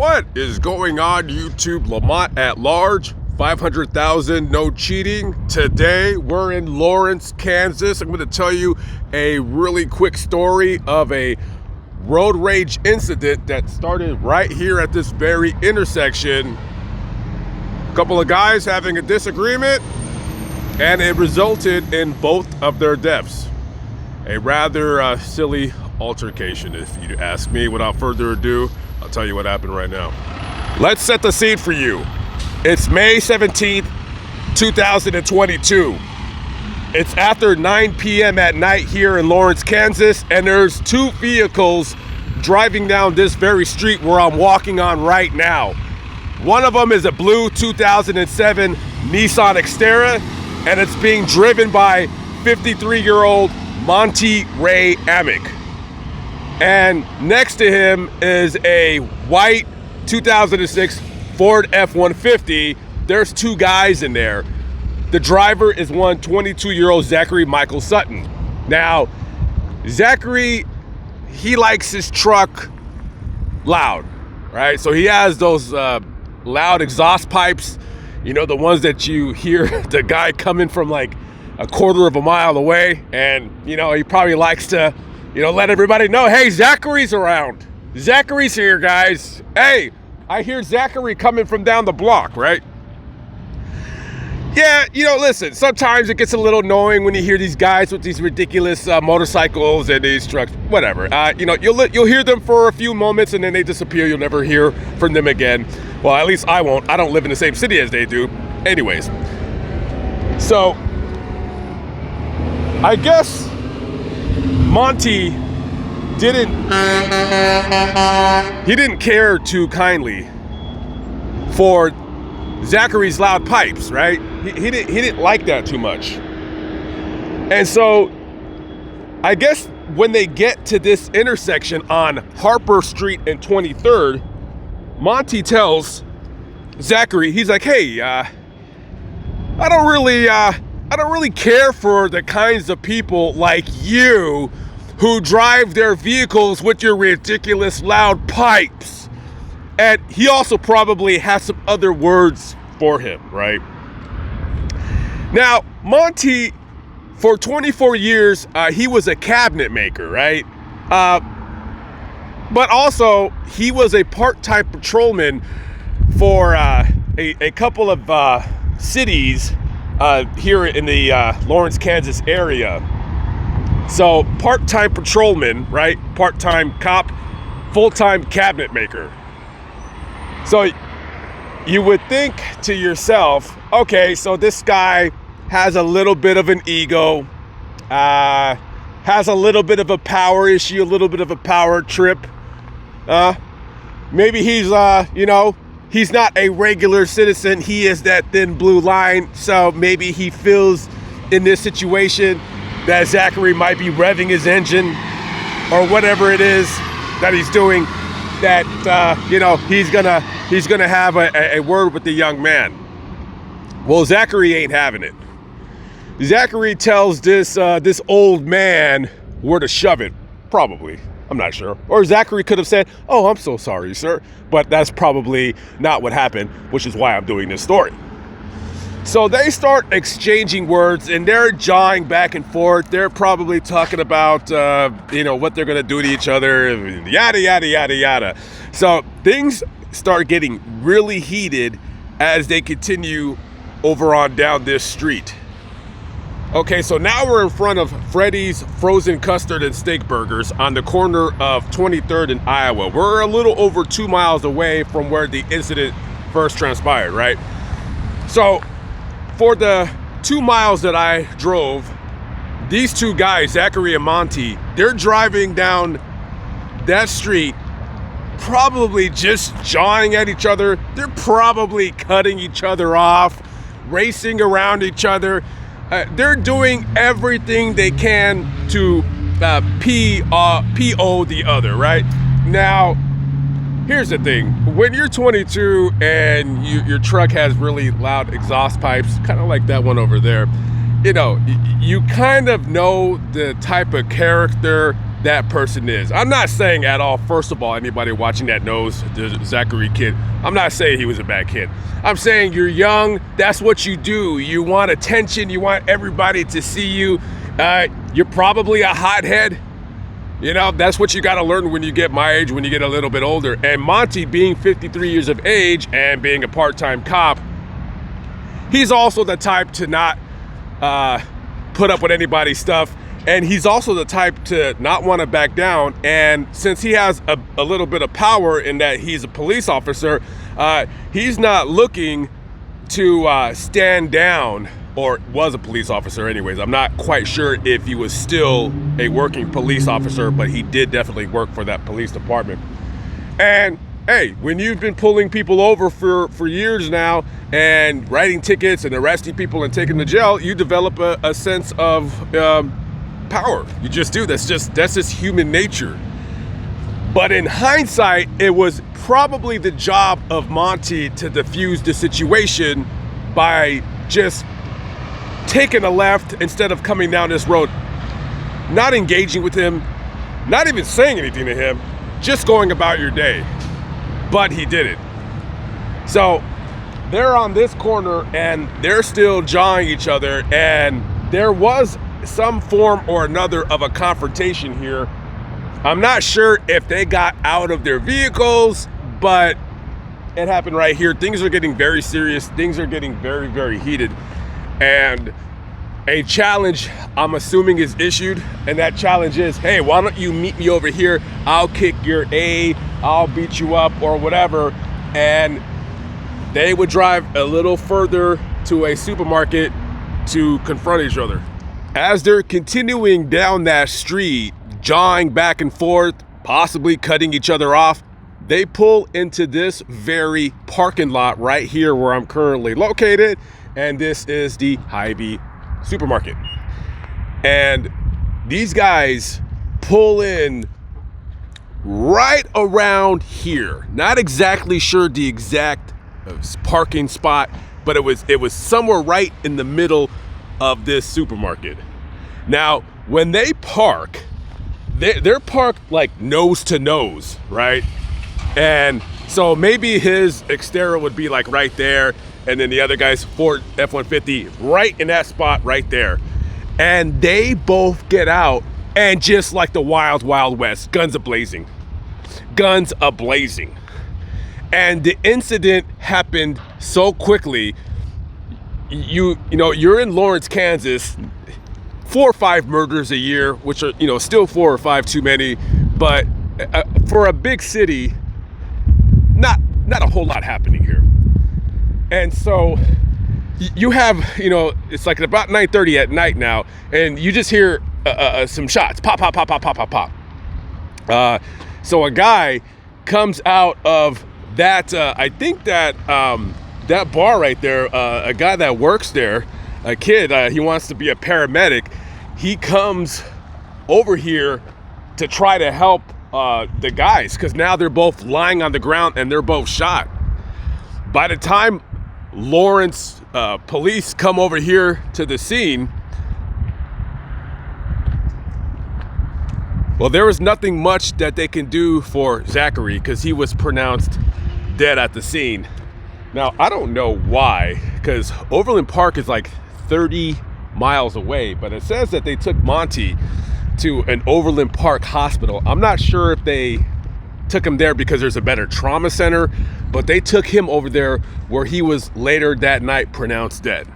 What is going on, YouTube? Lamont at large, 500,000, no cheating. Today, we're in Lawrence, Kansas. I'm going to tell you a really quick story of a road rage incident that started right here at this very intersection. A couple of guys having a disagreement, and it resulted in both of their deaths. A rather silly altercation, if you ask me. Without further ado, I'll tell you what happened right now. Let's set the scene for you. It's May 17th, 2022. It's after 9 p.m. at night here in Lawrence, Kansas, and there's two vehicles driving down this very street where I'm walking on right now. One of them is a blue 2007 Nissan Xterra, and it's being driven by 53-year-old Monty Ray Amick. And next to him is a white 2006 Ford F-150. There's two guys in there. The driver is one 22-year-old Zachary Michael Sutton. Now, Zachary, he likes his truck loud, right? So he has those loud exhaust pipes, you know, the ones that you hear the guy coming from like a quarter of a mile away. And, you know, he probably likes to, you know, let everybody know, hey, Zachary's around. Zachary's here, guys. Hey, I hear Zachary coming from down the block, right? Yeah, you know, listen, sometimes it gets a little annoying when you hear these guys with these ridiculous motorcycles and these trucks, whatever. You know, you'll hear them for a few moments and then they disappear. You'll never hear from them again. Well, at least I won't. I don't live in the same city as they do. Anyways, so I guess Monty didn't care too kindly for Zachary's loud pipes, right? He didn't like that too much. And so I guess when they get to this intersection on Harper Street and 23rd, Monty tells Zachary, he's like, hey, I don't really care for the kinds of people like you who drive their vehicles with your ridiculous loud pipes. And he also probably has some other words for him, right? Now, Monty, for 24 years, he was a cabinet maker, right? But also, he was a part-time patrolman for a couple of cities here in the Lawrence, Kansas area. So, part-time patrolman, right? Part-time cop, full-time cabinet maker. So, you would think to yourself, okay, so this guy has a little bit of an ego, has a little bit of a power issue, a little bit of a power trip. Maybe he's, you know, he's not a regular citizen. He is that thin blue line. So maybe he feels in this situation that Zachary might be revving his engine or whatever it is that he's doing, that, you know, he's gonna have a word with the young man. Well, Zachary ain't having it. Zachary tells this old man where to shove it, probably. I'm not sure. Or Zachary could have said, oh, I'm so sorry, sir. But that's probably not what happened, which is why I'm doing this story. So they start exchanging words and they're jawing back and forth. They're probably talking about, you know, what they're going to do to each other, yada, yada, yada, yada. So things start getting really heated as they continue over on down this street. Okay, so now we're in front of Freddy's Frozen Custard and Steak Burgers on the corner of 23rd and Iowa. We're a little over 2 miles away from where the incident first transpired, right? So for the 2 miles that I drove, these two guys, Zachary and Monty, they're driving down that street, probably just jawing at each other. They're probably cutting each other off, racing around each other. They're doing everything they can to PO the other, right? Now, here's the thing. When you're 22 and your truck has really loud exhaust pipes, kind of like that one over there, you know, you kind of know the type of character that person is. I'm not saying at all, first of all, anybody watching that knows the Zachary kid, I'm not saying he was a bad kid. I'm saying you're young, that's what you do. You want attention, you want everybody to see you. You're probably a hothead. You know, that's what you got to learn when you get my age, when you get a little bit older. And Monty, being 53 years of age and being a part-time cop, he's also the type to not put up with anybody's stuff. And he's also the type to not want to back down. And since he has a little bit of power in that he's a police officer, he's not looking to stand down, or was a police officer anyways. I'm not quite sure if he was still a working police officer, but he did definitely work for that police department. And hey, when you've been pulling people over for years now and writing tickets and arresting people and taking them to jail, you develop a sense of power. You just do. That's just human nature. But in hindsight, it was probably the job of Monty to defuse the situation by just taking a left instead of coming down this road, not engaging with him, not even saying anything to him, just going about your day. But he did it. So they're on this corner and they're still jawing each other, and there was some form or another of a confrontation here. I'm not sure if they got out of their vehicles, but it happened right here. Things are getting very serious. Things are getting very, very heated. And a challenge, I'm assuming, is issued. And that challenge is, hey, why don't you meet me over here? I'll kick your A, I'll beat you up or whatever. And they would drive a little further to a supermarket to confront each other. As they're continuing down that street, jawing back and forth, possibly cutting each other off, they pull into this very parking lot right here where I'm currently located. And this is the Hy-Vee supermarket. And these guys pull in right around here. Not exactly sure the exact parking spot, but it was somewhere right in the middle of this supermarket. Now, when they park, they're parked like nose to nose, right? And so maybe his exterior would be like right there, and then the other guy's Ford F-150 right in that spot right there. And they both get out, and just like the wild, wild west, guns a-blazing. Guns a-blazing. And the incident happened so quickly. You know, you're in Lawrence, Kansas, 4 or 5 murders a year, which are, still 4 or 5 too many, but for a big city, not a whole lot happening here. And so you have, it's like about 9:30 at night now, and you just hear some shots, pop, pop, pop, pop, pop, pop, pop. So a guy comes out of that, I think that bar right there, a guy that works there, a kid, he wants to be a paramedic. He comes over here to try to help the guys, because now they're both lying on the ground and they're both shot. By the time Lawrence police come over here to the scene, well, there was nothing much that they can do for Zachary because he was pronounced dead at the scene. Now, I don't know why, because Overland Park is like 30 miles away, but it says that they took Monty to an Overland Park hospital. I'm not sure if they took him there because there's a better trauma center, but they took him over there where he was later that night pronounced dead.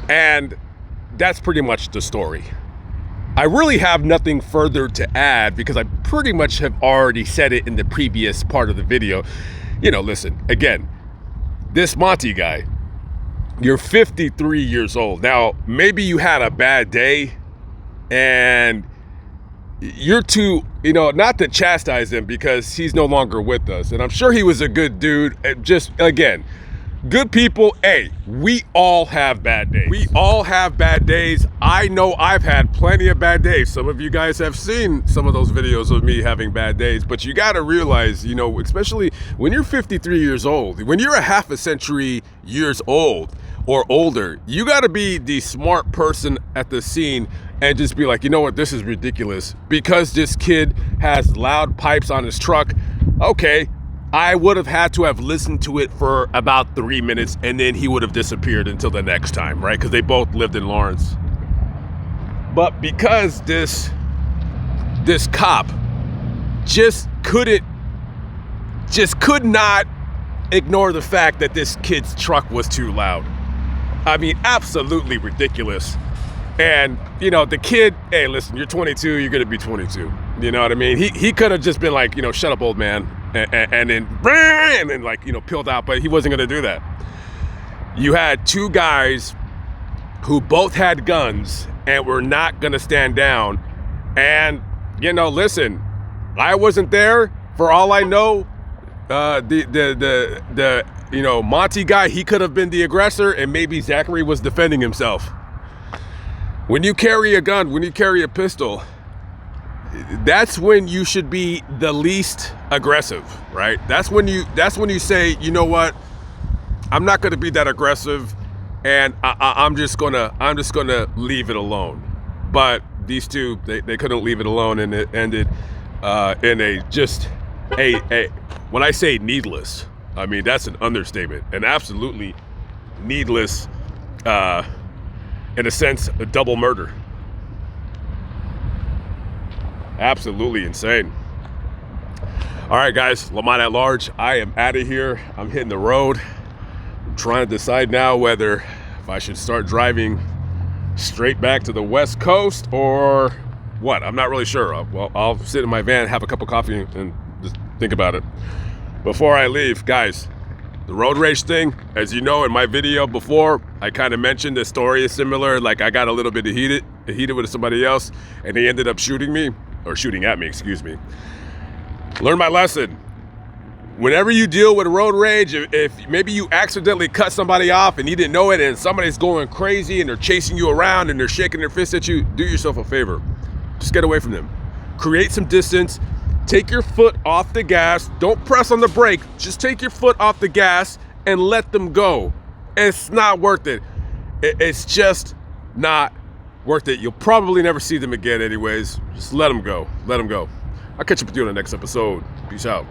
And that's pretty much the story. I really have nothing further to add because I pretty much have already said it in the previous part of the video. Listen, again, this Monty guy, you're 53 years old. Now, maybe you had a bad day and you're too, not to chastise him because he's no longer with us. And I'm sure he was a good dude. Just, again, good people, hey, we all have bad days. We all have bad days. I know I've had plenty of bad days. Some of you guys have seen some of those videos of me having bad days, but you got to realize, especially when you're 53 years old, when you're a half a century years old, or older, you got to be the smart person at the scene and just be like, you know what, this is ridiculous. Because this kid has loud pipes on his truck, okay, I would have had to have listened to it for about 3 minutes, and then he would have disappeared until the next time, right? Because they both lived in Lawrence. But because this cop could not ignore the fact that this kid's truck was too loud. I mean, absolutely ridiculous. And, you know, the kid, hey, listen, you're 22, you're going to be 22. You know what I mean? He could have just been like, you know, shut up, old man. And then like, you know, peeled out, but he wasn't going to do that. You had two guys who both had guns and were not going to stand down. And, you know, listen, I wasn't there. For all I know, the you know, Monty guy, he could have been the aggressor, and maybe Zachary was defending himself. When you carry a gun, when you carry a pistol, that's when you should be the least aggressive, right? That's when you say, you know what, I'm not going to be that aggressive, and I'm just gonna leave it alone. But these two, they couldn't leave it alone, and it ended in a when I say needless, I mean that's an understatement, an absolutely needless, in a sense, a double murder. Absolutely insane. All right, guys, Lamont at large. I am out of here. I'm hitting the road. I'm trying to decide now whether if I should start driving straight back to the West Coast or what. I'm not really sure. Well, I'll sit in my van, have a cup of coffee, and just think about it. Before I leave, guys, the road rage thing, as you know, in my video before, I kind of mentioned the story is similar. Like, I got a little bit heated with somebody else, and they ended up shooting at me, excuse me. Learn my lesson. Whenever you deal with road rage, if maybe you accidentally cut somebody off and you didn't know it, and somebody's going crazy and they're chasing you around and they're shaking their fist at you, do yourself a favor. Just get away from them. Create some distance. Take your foot off the gas. Don't press on the brake. Just take your foot off the gas and let them go. It's not worth it. It's just not worth it. You'll probably never see them again anyways. Just let them go. Let them go. I'll catch up with you on the next episode. Peace out.